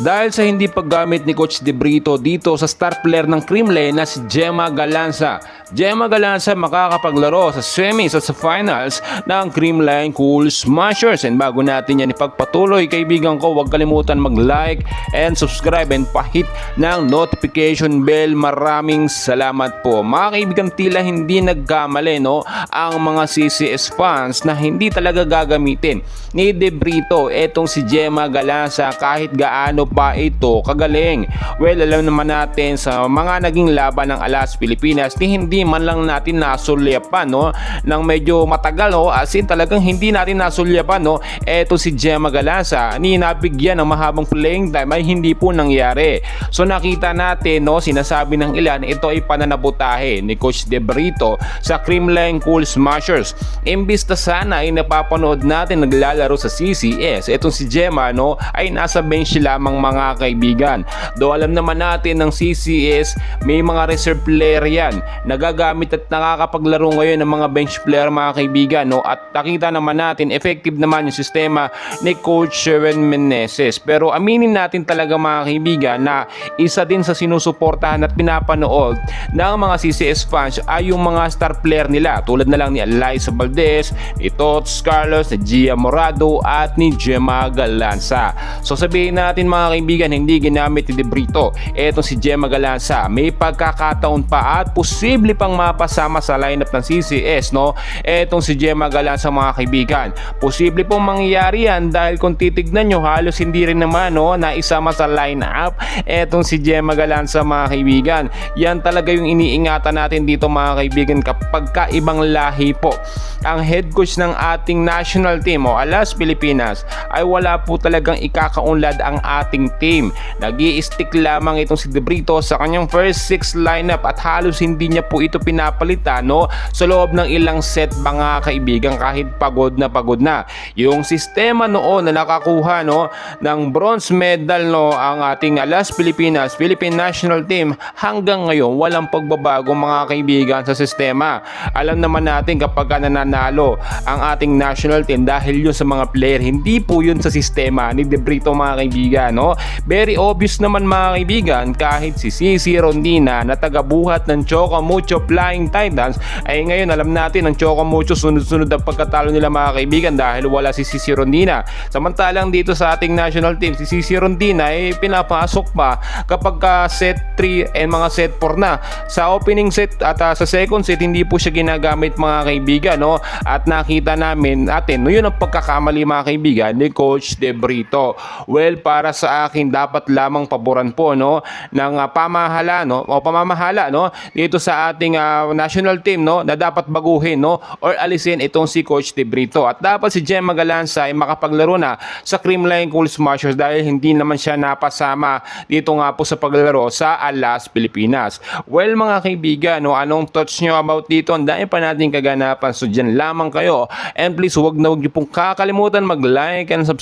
dahil sa hindi paggamit ni Coach De Brito dito sa star player ng Creamline na si Gemma Galanza. Gemma Galanza makakapaglaro sa semis at sa finals ng Creamline Cool Smashers. And bago natin yan ipagpatuloy, kaibigan ko, huwag kalimutan mag-like and subscribe and pahit ng notification bell. Maraming salamat po. Mga kaibigan, tila hindi nagkamali ang mga CCS fans na hindi talaga gagamitin ni De Brito etong si Gemma Galanza kahit gaano pa ito kagaling. Well, alam naman natin sa mga naging laban ng Alas Pilipinas ni hindi man lang natin nasulyapan ng medyo matagal as in talagang hindi natin nasulyapan eto si Gemma Galanza ni nabigyan ng mahabang playing time ay hindi po nangyari. So nakita natin sinasabi ng ilan ito ay pananabutahe ni Coach De Brito sa Creamline Cool Smashers. Imbis na sana ay napapanood natin naglalaro sa CCS, etong si Gemma ay nasa bench lamang mga kaibigan. Do alam naman natin ng CCS may mga reserve player yan, nagagamit at nakakapaglaro ngayon ng mga bench player mga kaibigan at nakita naman natin effective naman yung sistema ni Coach Sherwin Meneses. Pero aminin natin talaga mga kaibigan na isa din sa sinusuportahan at pinapanood ng mga CCS fans ay yung mga star player nila tulad na lang ni Eliza Valdez, ni Tots Carlos, ni Gia Morado at ni Gemma Galanza. So sabihin natin mga kaibigan, hindi ginamit ni De Brito etong si Gemma Galanza, may pagkakataon pa at posible pang mapasama sa lineup ng CCS etong si Gemma Galanza mga kaibigan. Posible pong mangyayari yan dahil kung titignan nyo halos hindi rin naman na isama sa lineup etong si Gemma Galanza mga kaibigan. Yan talaga yung iniingatan natin dito mga kaibigan kapag kaibang lahi po ang head coach ng ating national team Alas Pilipinas ay wala po talagang ikakaunlad ang ating team. Nag-i-stick lamang itong si De Brito sa kanyang first 6 lineup at halos hindi niya po ito pinapalitan sa loob ng ilang set mga kaibigan kahit pagod na. Yung sistema noon na nakakuha ng bronze medal ang ating Alas Pilipinas Philippine National Team hanggang ngayon walang pagbabago mga kaibigan sa sistema. Alam naman natin kapag nananalo ang ating national team dahil yun sa mga player, hindi po yun sa sistema ni De Brito mga kaibigan. Very obvious naman mga kaibigan kahit si Cici Rondina na tagabuhat ng Choco Mucho Flying Titans ay ngayon alam natin ang Choco Mucho sunod-sunod ang pagkatalo nila mga kaibigan dahil wala si Cici Rondina. Samantalang dito sa ating national team si Cici Rondina ay pinapasok pa kapag set 3 and mga set 4 na. Sa opening set at sa second set hindi po siya ginagamit mga kaibigan at nakita namin yun ang pagkakamali mga kaibigan ni Coach De Brito. Well, para sa akin dapat lamang paboran po ng pamahala dito sa ating national team na dapat baguhin or alisin itong si Coach De Brito at dapat si Gemma Galanza ay makapaglaro na sa Creamline Cool Smashers dahil hindi naman siya napasama dito nga po sa paglaro sa Alas Pilipinas. Well mga kaibigan, anong thoughts nyo about dito? Ang dami pa natin kaganapan, so dyan lamang kayo and please huwag niyo pong kakalimutan mag-like and subscribe.